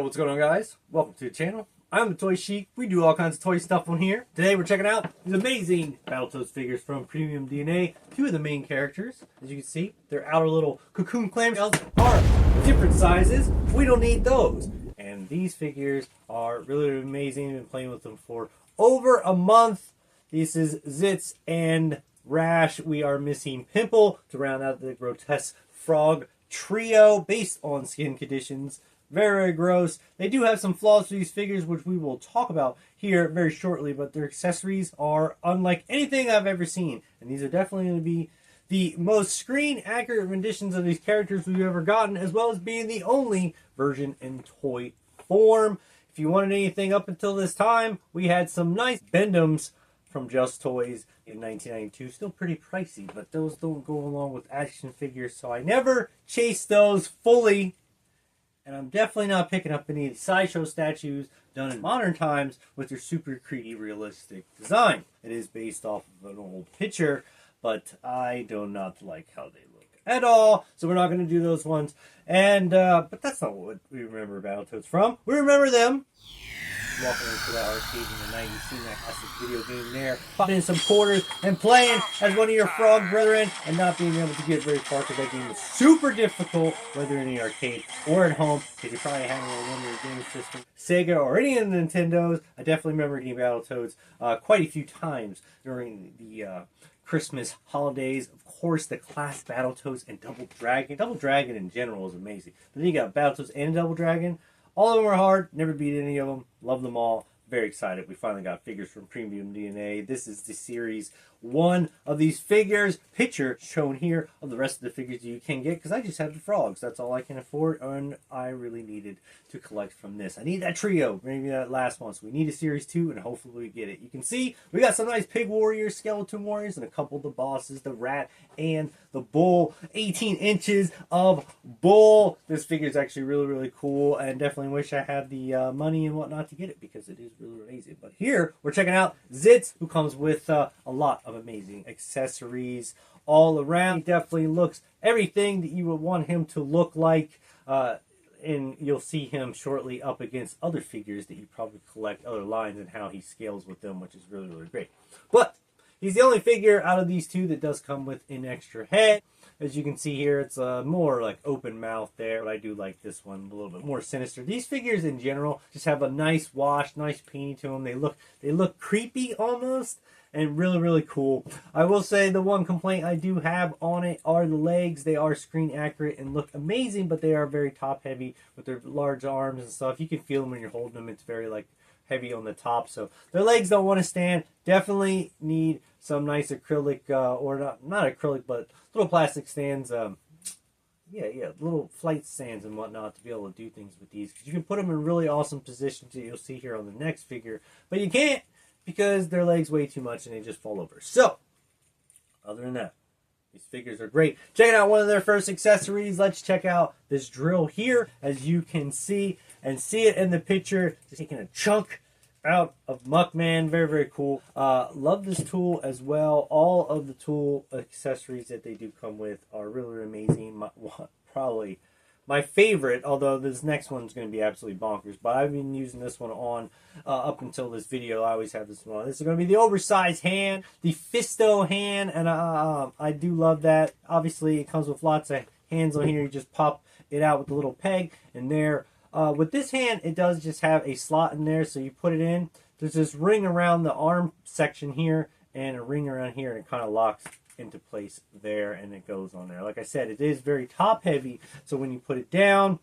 What's going on, guys? Welcome to the channel. I'm the Toy Sheik. We do all kinds of toy stuff on here. Today we're checking out these amazing Battletoads figures from PremiumDNA. Two of the main characters, as you can see, their outer little cocoon clamshells are different sizes. We don't need those. And these figures are really amazing. I've been playing with them for over a month. This is Zitz and Rash. We are missing Pimple to round out the grotesque frog trio based on skin conditions. Very, very gross. They do have some flaws to these figures, which we will talk about here very shortly, but their accessories are unlike anything I've ever seen. And these are definitely going to be the most screen-accurate renditions of these characters we've ever gotten, as well as being the only version in toy form. If you wanted anything up until this time, we had some nice Bendums from Just Toys in 1992. Still pretty pricey, but those don't go along with action figures, so I never chased those fully. And I'm definitely not picking up any of the sideshow statues done in modern times with their super creepy, realistic design. It is based off of an old picture, but I do not like how they look at all. So we're not going to do those ones. And but that's not what we remember Battletoads from. We remember them walking into that arcade in the 90s, seeing that classic video game there, popping in some quarters and playing as one of your frog brethren, and not being able to get very far because that game was super difficult, whether in the arcade or at home, because you probably had it on your game system, Sega or any of the Nintendos. I definitely remember getting Battletoads quite a few times during the Christmas holidays. Of course, the class Battletoads and Double Dragon. Double Dragon in general is amazing. But then you got Battletoads and Double Dragon. All of them are hard. Never beat any of them. Love them all. Very excited. We finally got figures from PremiumDNA. This is the series 1 of these figures. Picture shown here of the rest of the figures you can get, because I just have the frogs. That's all I can afford, and I really needed to collect from this. I need that trio, maybe that last one. So we need a series 2, and hopefully we get it. You can see we got some nice pig warriors, skeleton warriors, and a couple of the bosses, the rat and the bull. 18 inches of bull. This figure is actually really, really cool, and definitely wish I had the money and whatnot to get it, because it is really amazing. But here we're checking out Zitz, who comes with a lot of amazing accessories all around. He definitely looks everything that you would want him to look like, and you'll see him shortly up against other figures that you probably collect, other lines, and how he scales with them, which is really, really great. But he's the only figure out of these two that does come with an extra head. As you can see here, it's more like open mouth there, but I do like this one a little bit more sinister. These figures in general just have a nice wash, nice painting to them. They look creepy almost, and really, really cool. I will say the one complaint I do have on it are the legs. They are screen accurate and look amazing, but they are very top heavy with their large arms and stuff. You can feel them when you're holding them. It's very like heavy on the top, so their legs don't want to stand. Definitely need some nice acrylic, or not acrylic, but little plastic stands. Yeah, little flight stands and whatnot to be able to do things with these. Because you can put them in really awesome positions that you'll see here on the next figure, but you can't because their legs weigh too much and they just fall over. So, other than that, these figures are great. Checking out one of their first accessories. Let's check out this drill here, as you can see and see it in the picture. Just taking a chunk out of Muckman. Very, very cool. Love this tool as well. All of the tool accessories that they do come with are really amazing. Probably my favorite, although this next one's going to be absolutely bonkers, but I've been using this one on up until this video. I always have this one. This is going to be the oversized hand, the Fisto hand, and I do love that. Obviously, it comes with lots of hands on here. You just pop it out with the little peg, and there. With this hand, it does just have a slot in there, so you put it in. There's this ring around the arm section here, and a ring around here, and it kind of locks into place there, and it goes on there. Like I said, it is very top heavy, so when you put it down,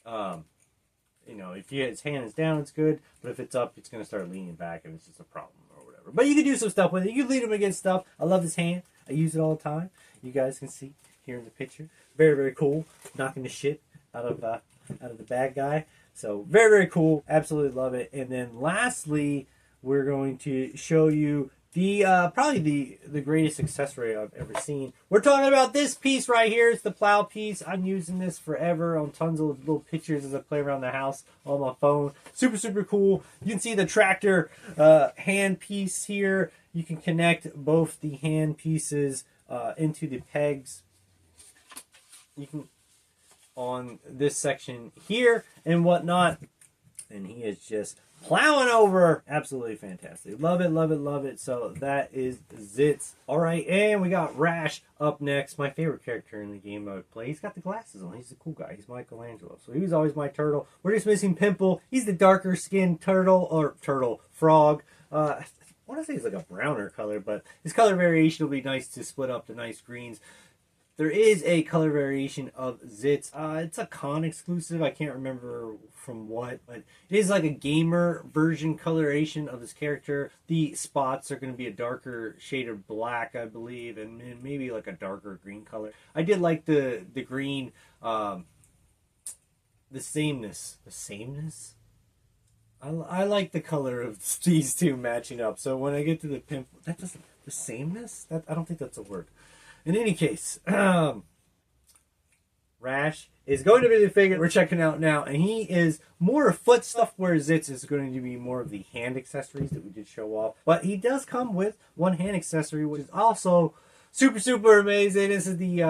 you know, if his hand is down, it's good, but if it's up, it's going to start leaning back, and it's just a problem or whatever. But you can do some stuff with it. You can lead him against stuff. I love this hand. I use it all the time. You guys can see here in the picture. Very, very cool. Knocking the shit out of the bad guy. So very, very cool. Absolutely love it. And then lastly, we're going to show you the probably the greatest accessory I've ever seen. We're talking about this piece right here. It's the plow piece. I'm using this forever on tons of little pictures as I play around the house on my phone. Super, super cool. You can see the tractor hand piece here. You can connect both the hand pieces into the pegs. You can on this section here and whatnot. And he is just plowing over. Absolutely fantastic. Love it, love it, love it. So that is Zits. All right, and we got Rash up next. My favorite character in the game I would play. He's got the glasses on. He's the cool guy. He's Michelangelo. So he was always my turtle. We're just missing Pimple. He's the darker skinned turtle, or turtle frog. I want to say he's like a browner color, but his color variation will be nice to split up the nice greens. There is a color variation of Zits. It's a con exclusive. I can't remember from what, but it is like a gamer version coloration of this character. The spots are going to be a darker shade of black, I believe, and maybe like a darker green color. I did like the green, the sameness. The sameness? I like the color of these two matching up. So when I get to the pimple, that doesn't, the sameness? I don't think that's a word. In any case, Rash is going to be the figure we're checking out now, and he is more foot stuff, where Zits is going to be more of the hand accessories that we did show off. But he does come with one hand accessory, which is also super, super amazing. This is the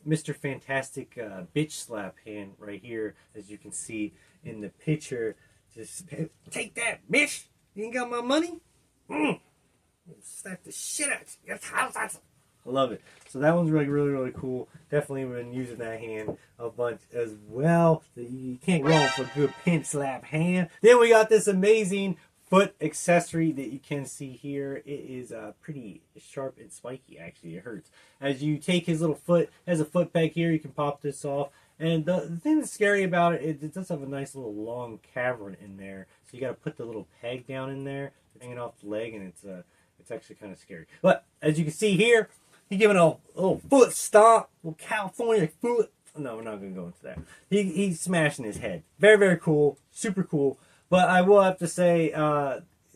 Mr. Fantastic bitch slap hand right here, as you can see in the picture. Just take that, bitch! You ain't got my money? Slap the shit out of you. I love it. So that one's really, really, really cool. Definitely been using that hand a bunch as well. You can't go wrong for a good pin slap hand. Then we got this amazing foot accessory that you can see here. It is pretty sharp and spiky, actually. It hurts. As you take his little foot, has a foot peg here, you can pop this off. And the thing that's scary about it, it does have a nice little long cavern in there. So you got to put the little peg down in there, hanging off the leg, and it's actually kind of scary. But as you can see here, he's giving a little foot stomp, little California foot. No, we're not going to go into that. He's smashing his head. Very, very cool. Super cool. But I will have to say,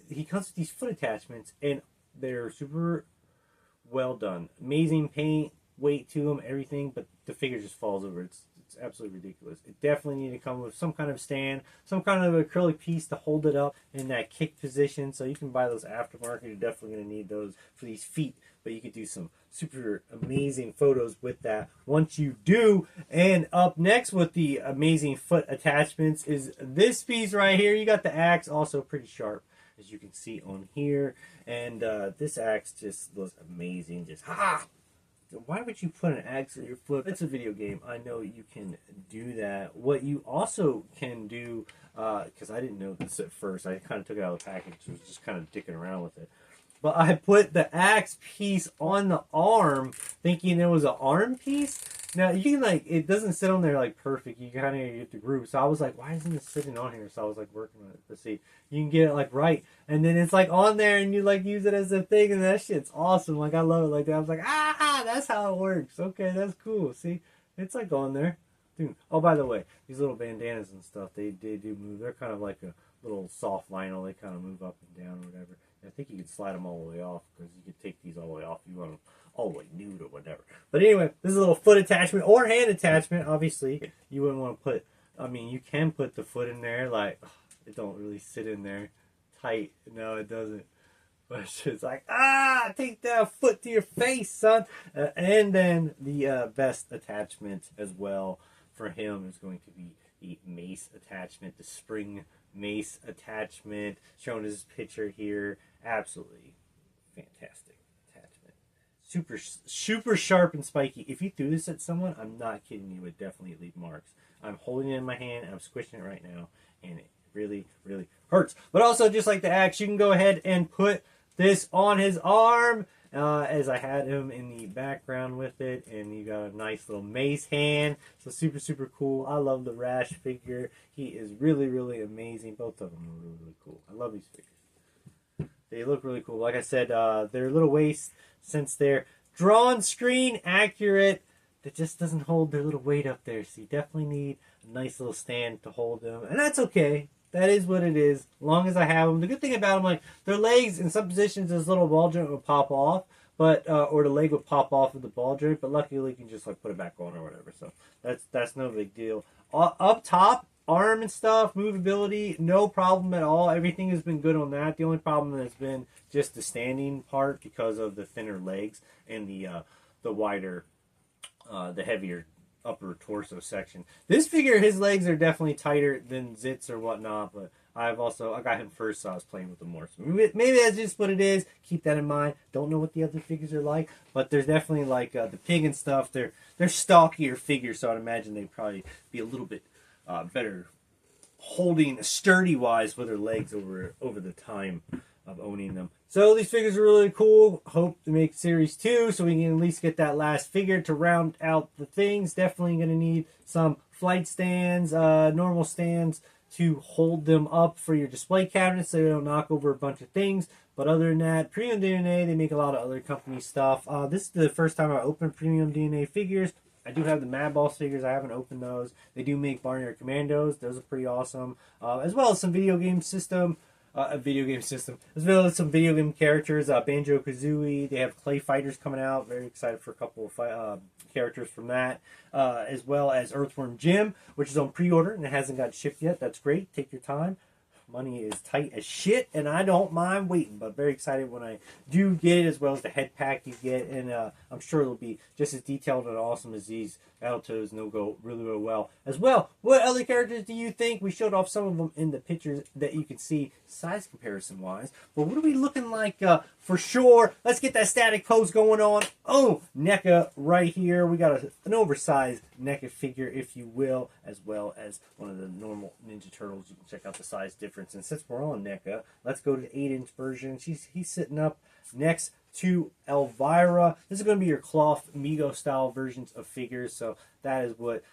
he comes with these foot attachments, and they're super well done. Amazing paint, weight to them, everything, but the figure just falls over. It's absolutely ridiculous. It definitely need to come with some kind of stand, some kind of acrylic piece to hold it up in that kick position. So you can buy those aftermarket. You're definitely going to need those for these feet, but you could do some super amazing photos with that once you do. And up next with the amazing foot attachments is this piece right here. You got the axe, also pretty sharp, as you can see on here. And this axe just looks amazing. Just why would you put an axe in your foot? It's a video game. I know you can do that. What you also can do, because I didn't know this at first. I kind of took it out of the package. I was just kind of dicking around with it. But I put the axe piece on the arm, thinking it was an arm piece. Now, you can, like, it doesn't sit on there, like, perfect. You kind of get the groove. So I was like, why isn't it sitting on here? So I was, like, working on it. But see, you can get it, like, right. And then it's, like, on there, and you, like, use it as a thing. And that shit's awesome. Like, I love it like that. I was like, that's how it works. Okay, that's cool. See, it's, like, on there. Dude. Oh, by the way, these little bandanas and stuff, they do move. They're kind of like a little soft vinyl. They kind of move up and down or whatever. I think you could slide them all the way off, because you could take these all the way off if you want them all the way nude or whatever. But anyway, this is a little foot attachment or hand attachment. Obviously, you wouldn't want to put, I mean, you can put the foot in there. Like, it don't really sit in there tight. No, it doesn't. But it's just like, take that foot to your face, son. And then the best attachment as well for him is going to be the mace attachment, the spring mace attachment, shown as picture here. Absolutely fantastic attachment. Super, super sharp and spiky. If you threw this at someone, I'm not kidding you, it would definitely leave marks. I'm holding it in my hand, I'm squishing it right now, and it really, really hurts. But also, just like the axe, you can go ahead and put this on his arm, as I had him in the background with it, and you got a nice little mace hand. So super, super cool. I love the Rash figure. He is really, really amazing. Both of them are really, really cool. I love these figures. They look really cool. Like I said, their little waist, since they're drawn screen accurate, that just doesn't hold their little weight up there. So you definitely need a nice little stand to hold them, and that's okay. That is what it is, as long as I have them. The good thing about them, like, their legs, in some positions, this little ball joint will pop off, but or the leg would pop off of the ball joint, but luckily you can just, like, put it back on or whatever. So that's no big deal. Up top, arm and stuff, movability, no problem at all. Everything has been good on that. The only problem has been just the standing part because of the thinner legs and the wider, the heavier upper torso section. This figure, his legs are definitely tighter than Zit's or whatnot, but I got him first, so I was playing with him more. So maybe that's just what it is. Keep that in mind. Don't know what the other figures are like, but there's definitely like the pig and stuff. They're stockier figures, so I'd imagine they'd probably be a little bit better holding sturdy wise with their legs over the time of owning them. So these figures are really cool. Hope to make series 2 so we can at least get that last figure to round out the things. Definitely going to need some flight stands, normal stands to hold them up for your display cabinets so they don't knock over a bunch of things. But other than that, PremiumDNA, they make a lot of other company stuff. This is the first time I opened PremiumDNA figures. I do have the Mad Balls figures. I haven't opened those. They do make Barnyard Commandos. Those are pretty awesome. As well as some video game system. As well as some video game characters. Banjo-Kazooie. They have Clay Fighters coming out. Very excited for a couple of characters from that. As well as Earthworm Jim, which is on pre-order and it hasn't got shipped yet. That's great. Take your time. Money is tight as shit, and I don't mind waiting, but very excited when I do get it, as well as the head pack you get, and I'm sure it'll be just as detailed and awesome as these Battletoads, and they'll go really, really well. As well, what other characters do you think? We showed off some of them in the pictures that you can see size comparison-wise, but what are we looking like for sure? Let's get that static pose going on. Oh, NECA right here. We got an oversized NECA figure, if you will, as well as one of the normal Ninja Turtles. You can check out the size difference. And since we're on NECA, let's go to the 8-inch version. He's sitting up next to Elvira. This is going to be your cloth Mego style versions of figures. So that is what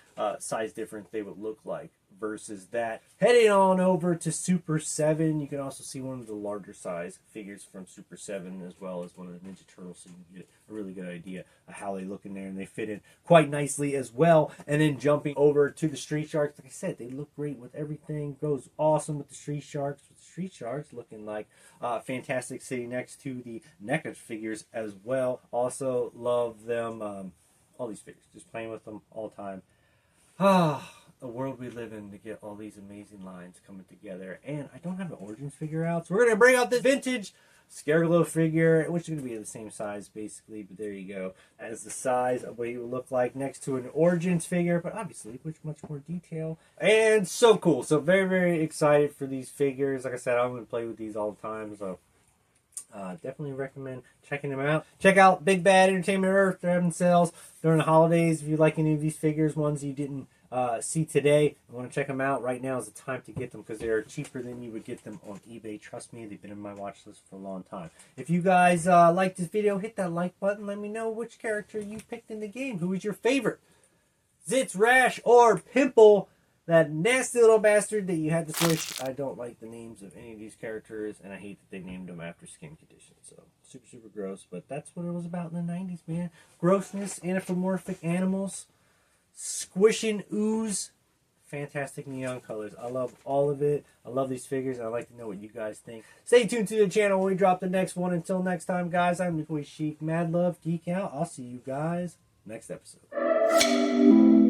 size difference they would look like versus that. Heading on over to Super 7, you can also see one of the larger size figures from Super 7 as well as one of the Ninja Turtles, so you can get a really good idea of how they look in there, and they fit in quite nicely as well. And then jumping over to the Street Sharks, like I said, they look great with everything. Goes awesome with the Street Sharks. With the Street Sharks looking like fantastic, sitting next to the NECA figures as well. Also love them, all these figures, just playing with them all the time. The world we live in to get all these amazing lines coming together. And I don't have an Origins figure out, so we're going to bring out this vintage Scareglow figure, which is going to be the same size basically, but there you go. That is the size of what he would look like next to an Origins figure, but obviously with much more detail. And so cool. So very, very excited for these figures. Like I said, I'm going to play with these all the time, so definitely recommend checking them out. Check out Big Bad Entertainment Earth. They're having sales during the holidays. If you like any of these figures, ones you didn't see today, I want to check them out. Right now is the time to get them because they are cheaper than you would get them on eBay. Trust me, they've been in my watch list for a long time. If you guys like this video, hit that like button. Let me know which character you picked in the game. Who is your favorite? Zitz, Rash, or Pimple? That nasty little bastard that you had to switch. I don't like the names of any of these characters, and I hate that they named them after skin conditions. So, super, super gross. But that's what it was about in the 90s, man. Grossness, anthropomorphic animals, squishing ooze, fantastic neon colors. I love all of it. I love these figures, and I'd like to know what you guys think. Stay tuned to the channel when we drop the next one. Until next time, guys, I'm the boy Chic. Mad love, geek out. I'll see you guys next episode.